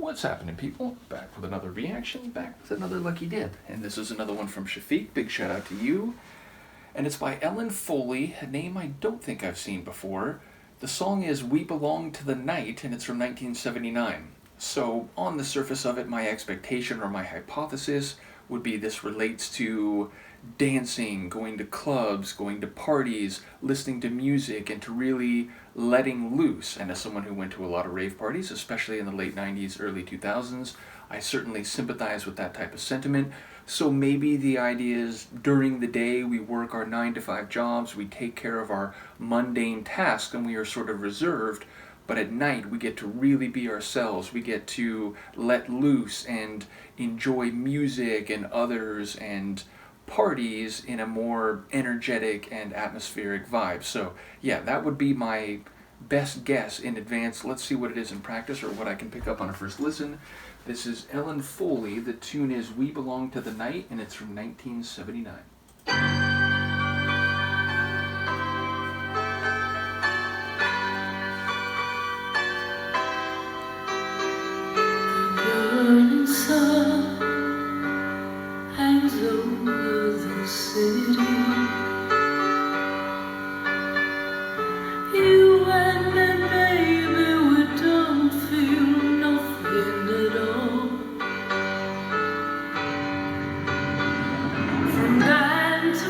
What's happening, people? Back with another reaction, back with another lucky dip. And this is another one from Chafic. Big shout out to you. And it's by Ellen Foley, a name I don't think I've seen before. The song is We Belong to the Night, and it's from 1979. So, on the surface of it, my expectation or my hypothesis would be this relates to dancing, going to clubs, going to parties, listening to music, and to really letting loose. And as someone who went to a lot of rave parties, especially in the late 90s, early 2000s, I certainly sympathize with that type of sentiment. So maybe the idea is during the day we work our 9-to-5 jobs, we take care of our mundane tasks, and we are sort of reserved. But at night we get to really be ourselves. We get to let loose and enjoy music and others and parties in a more energetic and atmospheric vibe. So yeah, that would be my best guess in advance. Let's see what it is in practice, or what I can pick up on a first listen. This is Ellen Foley. The tune is We Belong to the Night, and it's from 1979. Burning sun hangs over the city. You and me, baby, we don't feel nothing at all. From 9 to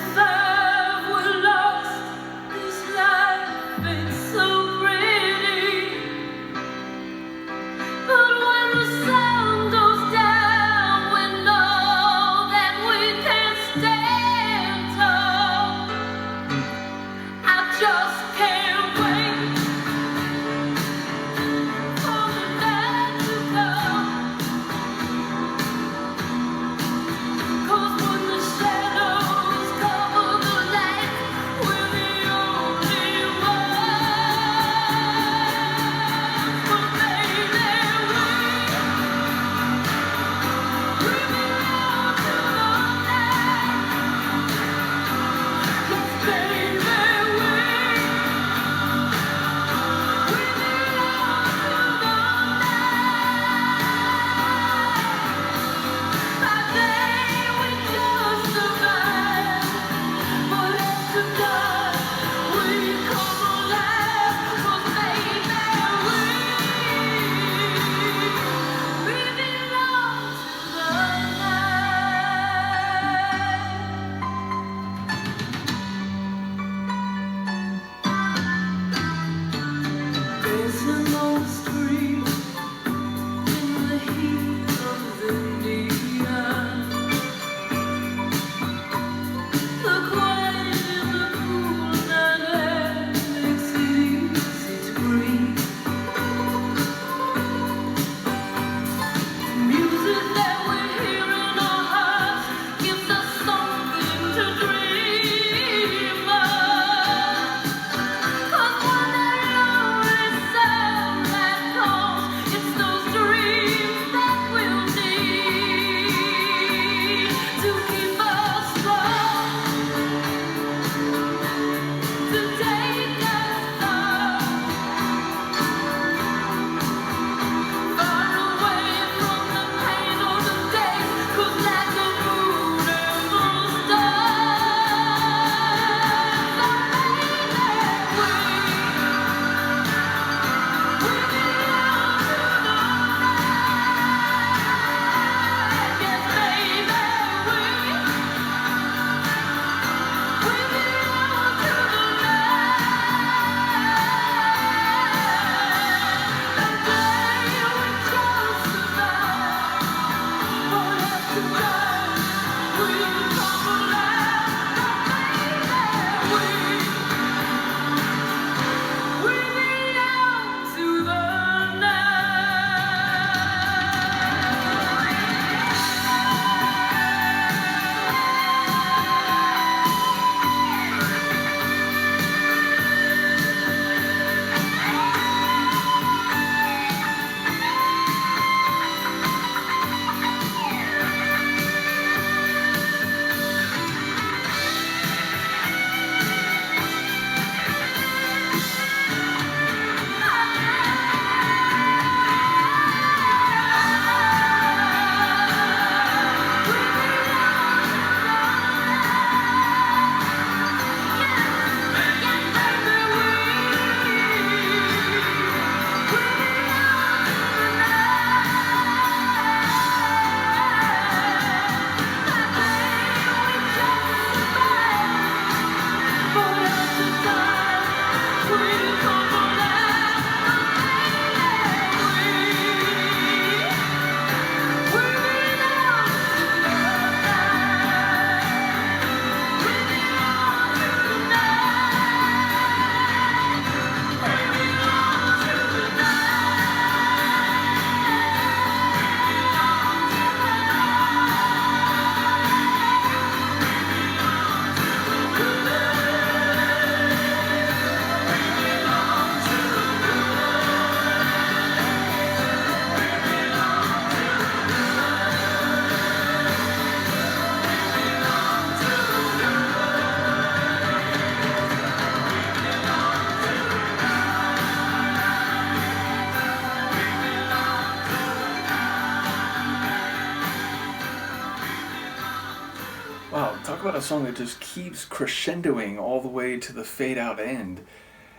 talk about a song that just keeps crescendoing all the way to the fade out end.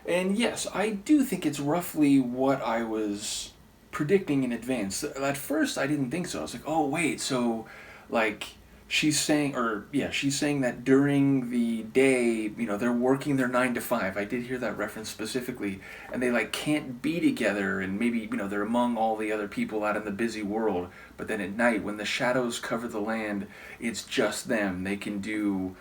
And yes, I do think it's roughly what I was predicting in advance. At first, I didn't think so. I was like, oh, wait, so, like, she's saying that during the day, they're working their 9 to 5. I did hear that reference specifically. And they, like, can't be together, and maybe, they're among all the other people out in the busy world. But then at night, when the shadows cover the land, it's just them. They can do,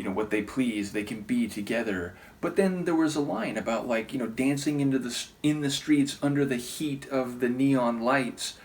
what they please. They can be together. But then there was a line about, like, dancing in the streets under the heat of the neon lights.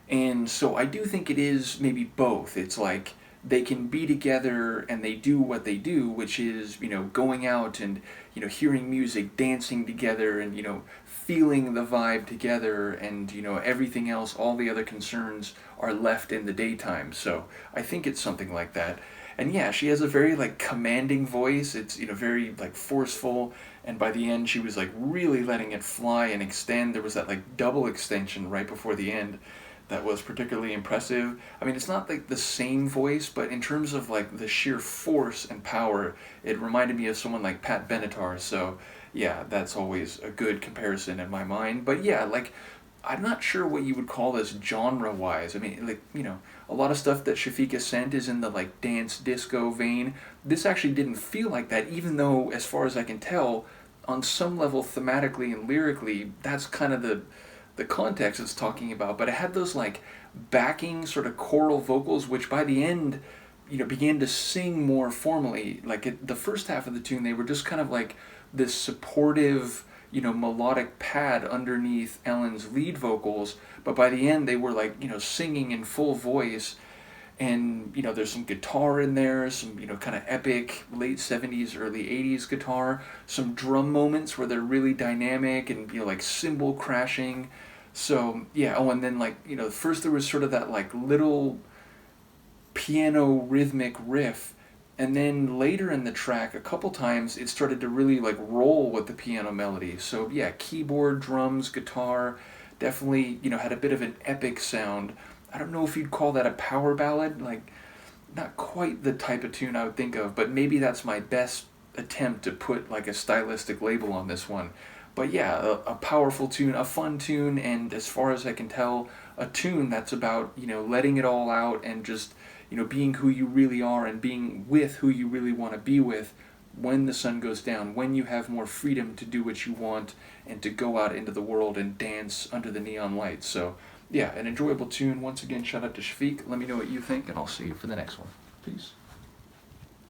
And so I do think it is maybe both. It's like they can be together and they do what they do, which is, going out and, hearing music, dancing together, and, feeling the vibe together, and, everything else, all the other concerns are left in the daytime. So I think it's something like that. And yeah, she has a very, like, commanding voice. It's, very, like, forceful. And by the end, she was, like, really letting it fly and extend. There was that, like, double extension right before the end that was particularly impressive. I mean, it's not, like, the same voice, but in terms of, like, the sheer force and power, it reminded me of someone like Pat Benatar. So yeah, that's always a good comparison in my mind. But yeah, like, I'm not sure what you would call this genre-wise. I mean, like, a lot of stuff that Shafika sent is in the, like, dance disco vein. This actually didn't feel like that, even though, as far as I can tell, on some level, thematically and lyrically, that's kind of the context it's talking about. But it had those, like, backing sort of choral vocals, which by the end, began to sing more formally. Like, the first half of the tune, they were just kind of like this supportive, melodic pad underneath Ellen's lead vocals, but by the end they were, like, singing in full voice. And, there's some guitar in there, some, kind of epic late 70s, early 80s guitar, some drum moments where they're really dynamic and, like, cymbal crashing. So, yeah, oh, and then, like, first there was sort of that, like, little piano rhythmic riff, and then later in the track, a couple times, it started to really, like, roll with the piano melody. So yeah, keyboard, drums, guitar, definitely, had a bit of an epic sound. I don't know if you'd call that a power ballad, like, not quite the type of tune I would think of, but maybe that's my best attempt to put, like, a stylistic label on this one. But yeah, a powerful tune, a fun tune, and as far as I can tell, a tune that's about, letting it all out and just, being who you really are and being with who you really want to be with when the sun goes down, when you have more freedom to do what you want and to go out into the world and dance under the neon lights. So yeah, an enjoyable tune. Once again, shout out to Shafiq. Let me know what you think, and I'll see you for the next one. Peace.